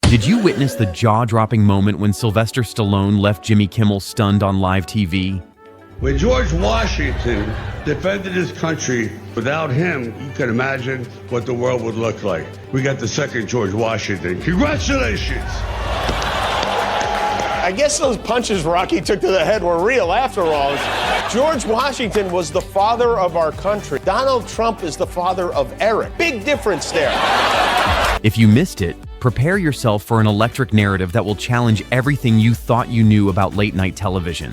Did you witness the jaw-dropping moment when Sylvester Stallone left Jimmy Kimmel stunned on live TV? When George Washington defended his country, without him, you can imagine what the world would look like. We got the second George Washington. Congratulations! I guess those punches Rocky took to the head were real after all. George Washington was the father of our country. Donald Trump is the father of Eric. Big difference there. If you missed it, prepare yourself for an electric narrative that will challenge everything you thought you knew about late-night television.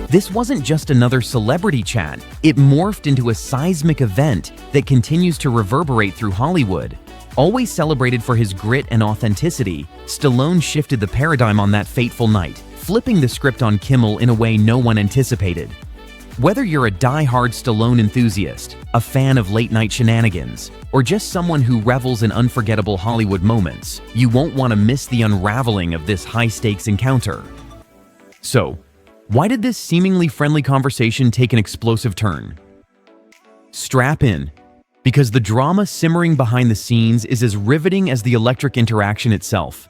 This wasn't just another celebrity chat. It morphed into a seismic event that continues to reverberate through Hollywood. Always celebrated for his grit and authenticity, Stallone shifted the paradigm on that fateful night, flipping the script on Kimmel in a way no one anticipated. Whether you're a die-hard Stallone enthusiast, a fan of late-night shenanigans, or just someone who revels in unforgettable Hollywood moments, you won't want to miss the unraveling of this high-stakes encounter. So, why did this seemingly friendly conversation take an explosive turn? Strap in, because the drama simmering behind the scenes is as riveting as the electric interaction itself.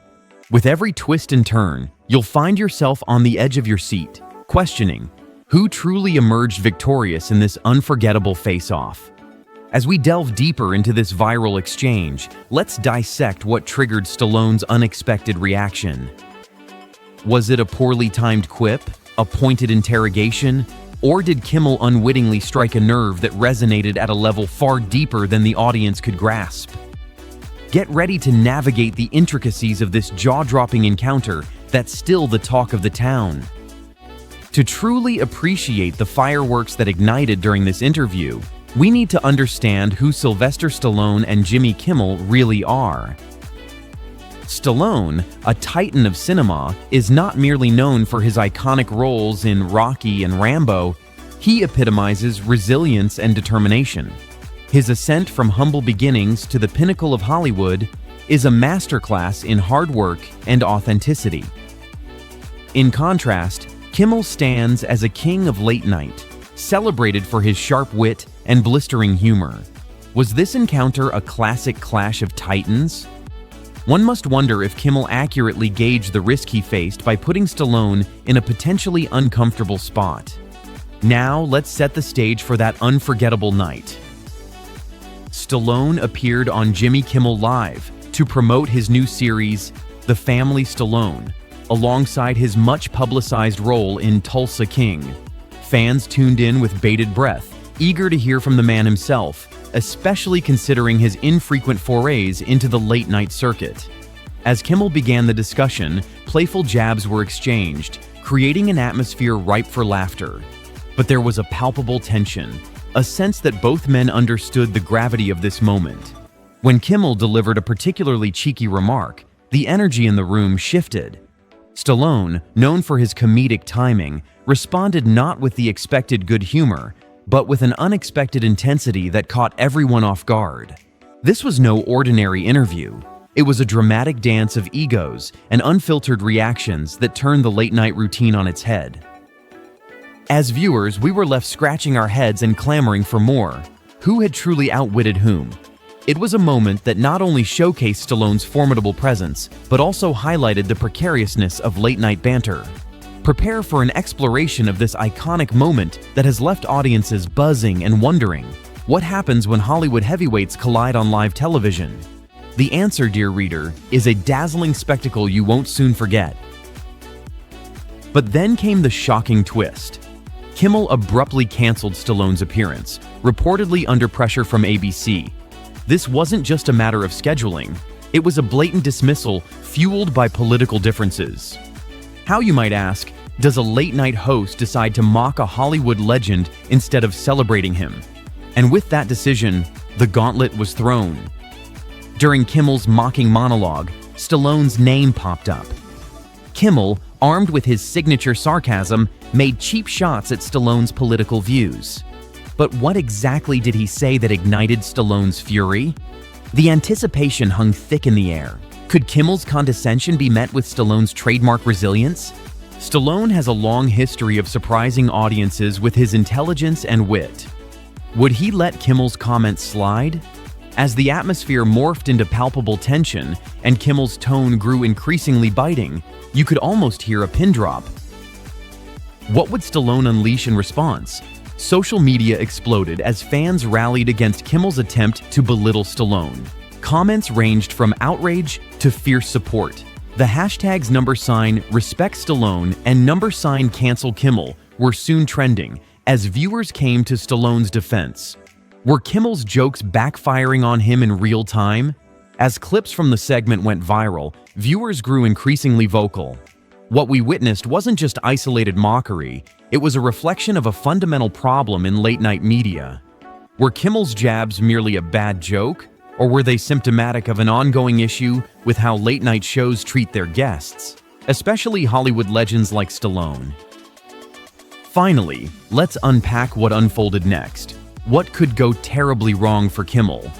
With every twist and turn, you'll find yourself on the edge of your seat, questioning who truly emerged victorious in this unforgettable face-off. As we delve deeper into this viral exchange, let's dissect what triggered Stallone's unexpected reaction. Was it a poorly timed quip, a pointed interrogation, or did Kimmel unwittingly strike a nerve that resonated at a level far deeper than the audience could grasp? Get ready to navigate the intricacies of this jaw-dropping encounter that's still the talk of the town. To truly appreciate the fireworks that ignited during this interview, we need to understand who Sylvester Stallone and Jimmy Kimmel really are. Stallone, a titan of cinema, is not merely known for his iconic roles in Rocky and Rambo. He epitomizes resilience and determination. His ascent from humble beginnings to the pinnacle of Hollywood is a masterclass in hard work and authenticity. In contrast, Kimmel stands as a king of late night, celebrated for his sharp wit and blistering humor. Was this encounter a classic clash of titans? One must wonder if Kimmel accurately gauged the risk he faced by putting Stallone in a potentially uncomfortable spot. Now, let's set the stage for that unforgettable night. Stallone appeared on Jimmy Kimmel Live to promote his new series, The Family Stallone, alongside his much-publicized role in Tulsa King. Fans tuned in with bated breath, eager to hear from the man himself, especially considering his infrequent forays into the late-night circuit. As Kimmel began the discussion, playful jabs were exchanged, creating an atmosphere ripe for laughter. But there was a palpable tension, a sense that both men understood the gravity of this moment. When Kimmel delivered a particularly cheeky remark, the energy in the room shifted. Stallone, known for his comedic timing, responded not with the expected good humor, but with an unexpected intensity that caught everyone off guard. This was no ordinary interview. It was a dramatic dance of egos and unfiltered reactions that turned the late-night routine on its head. As viewers, we were left scratching our heads and clamoring for more. Who had truly outwitted whom? It was a moment that not only showcased Stallone's formidable presence, but also highlighted the precariousness of late-night banter. Prepare for an exploration of this iconic moment that has left audiences buzzing and wondering, what happens when Hollywood heavyweights collide on live television? The answer, dear reader, is a dazzling spectacle you won't soon forget. But then came the shocking twist. Kimmel abruptly canceled Stallone's appearance, reportedly under pressure from ABC. This wasn't just a matter of scheduling. It was a blatant dismissal fueled by political differences. How, you might ask, does a late-night host decide to mock a Hollywood legend instead of celebrating him? And with that decision, the gauntlet was thrown. During Kimmel's mocking monologue, Stallone's name popped up. Kimmel, armed with his signature sarcasm, made cheap shots at Stallone's political views. But what exactly did he say that ignited Stallone's fury? The anticipation hung thick in the air. Could Kimmel's condescension be met with Stallone's trademark resilience? Stallone has a long history of surprising audiences with his intelligence and wit. Would he let Kimmel's comments slide? As the atmosphere morphed into palpable tension and Kimmel's tone grew increasingly biting, you could almost hear a pin drop. What would Stallone unleash in response? Social media exploded as fans rallied against Kimmel's attempt to belittle Stallone. Comments ranged from outrage to fierce support. The hashtags #RespectStallone and #CancelKimmel were soon trending as viewers came to Stallone's defense. Were Kimmel's jokes backfiring on him in real time? As clips from the segment went viral, viewers grew increasingly vocal. What we witnessed wasn't just isolated mockery, it was a reflection of a fundamental problem in late-night media. Were Kimmel's jabs merely a bad joke, or were they symptomatic of an ongoing issue with how late-night shows treat their guests, especially Hollywood legends like Stallone? Finally, let's unpack what unfolded next. What could go terribly wrong for Kimmel?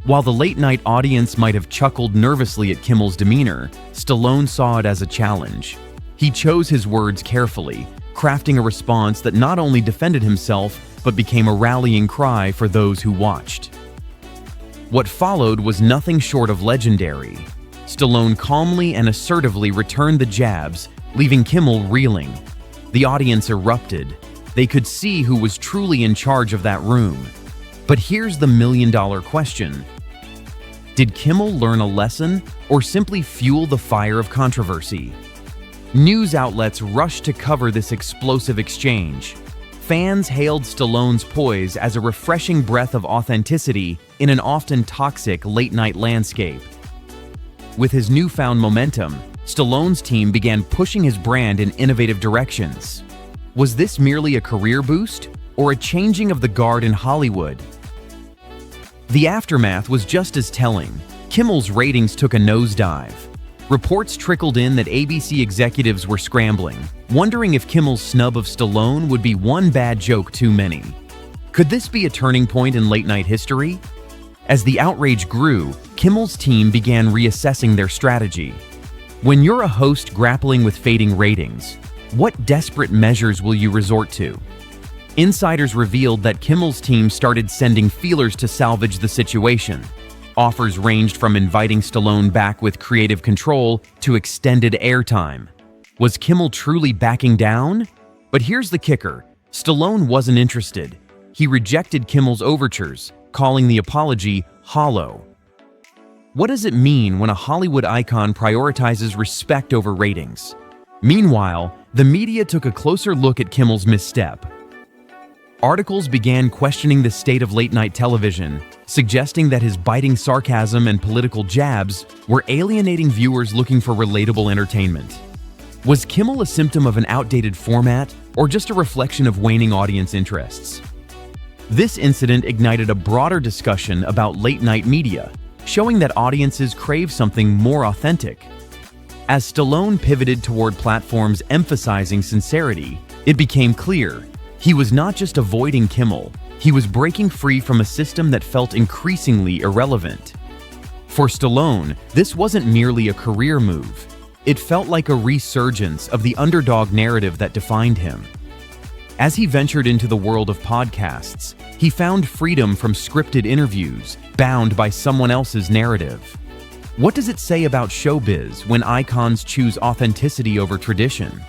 While the late-night audience might have chuckled nervously at Kimmel's demeanor, Stallone saw it as a challenge. He chose his words carefully, crafting a response that not only defended himself, but became a rallying cry for those who watched. What followed was nothing short of legendary. Stallone calmly and assertively returned the jabs, leaving Kimmel reeling. The audience erupted. They could see who was truly in charge of that room. But here's the million-dollar question. Did Kimmel learn a lesson or simply fuel the fire of controversy? News outlets rushed to cover this explosive exchange. Fans hailed Stallone's poise as a refreshing breath of authenticity in an often toxic late-night landscape. With his newfound momentum, Stallone's team began pushing his brand in innovative directions. Was this merely a career boost or a changing of the guard in Hollywood? The aftermath was just as telling. Kimmel's ratings took a nosedive. Reports trickled in that ABC executives were scrambling, wondering if Kimmel's snub of Stallone would be one bad joke too many. Could this be a turning point in late-night history? As the outrage grew, Kimmel's team began reassessing their strategy. When you're a host grappling with fading ratings, what desperate measures will you resort to? Insiders revealed that Kimmel's team started sending feelers to salvage the situation. Offers ranged from inviting Stallone back with creative control to extended airtime. Was Kimmel truly backing down? But here's the kicker. Stallone wasn't interested. He rejected Kimmel's overtures, calling the apology hollow. What does it mean when a Hollywood icon prioritizes respect over ratings? Meanwhile, the media took a closer look at Kimmel's misstep. Articles began questioning the state of late-night television, suggesting that his biting sarcasm and political jabs were alienating viewers looking for relatable entertainment. Was Kimmel a symptom of an outdated format, or just a reflection of waning audience interests? This incident ignited a broader discussion about late-night media, showing that audiences crave something more authentic. As Stallone pivoted toward platforms emphasizing sincerity, it became clear he was not just avoiding Kimmel, he was breaking free from a system that felt increasingly irrelevant. For Stallone, this wasn't merely a career move. It felt like a resurgence of the underdog narrative that defined him. As he ventured into the world of podcasts, he found freedom from scripted interviews, bound by someone else's narrative. What does it say about showbiz when icons choose authenticity over tradition?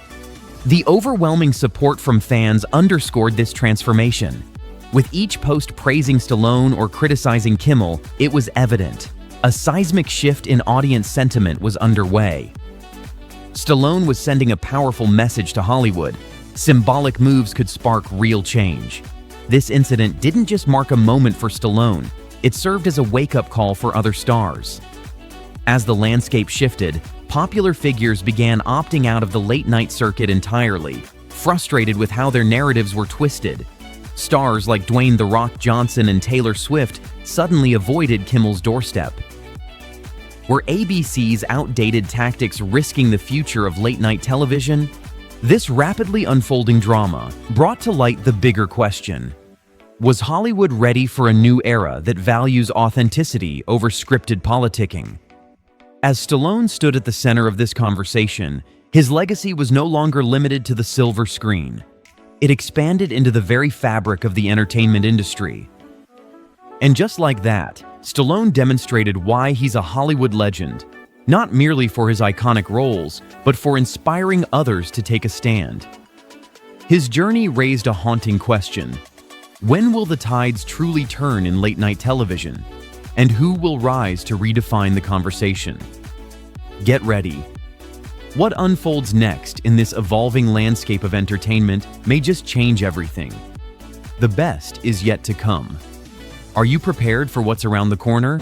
The overwhelming support from fans underscored this transformation. With each post praising Stallone or criticizing Kimmel, it was evident. A seismic shift in audience sentiment was underway. Stallone was sending a powerful message to Hollywood. Symbolic moves could spark real change. This incident didn't just mark a moment for Stallone, it served as a wake-up call for other stars. As the landscape shifted, popular figures began opting out of the late-night circuit entirely, frustrated with how their narratives were twisted. Stars like Dwayne "The Rock" Johnson and Taylor Swift suddenly avoided Kimmel's doorstep. Were ABC's outdated tactics risking the future of late-night television? This rapidly unfolding drama brought to light the bigger question. Was Hollywood ready for a new era that values authenticity over scripted politicking? As Stallone stood at the center of this conversation, his legacy was no longer limited to the silver screen. It expanded into the very fabric of the entertainment industry. And just like that, Stallone demonstrated why he's a Hollywood legend, not merely for his iconic roles, but for inspiring others to take a stand. His journey raised a haunting question. When will the tides truly turn in late-night television? And who will rise to redefine the conversation? Get ready. What unfolds next in this evolving landscape of entertainment may just change everything. The best is yet to come. Are you prepared for what's around the corner?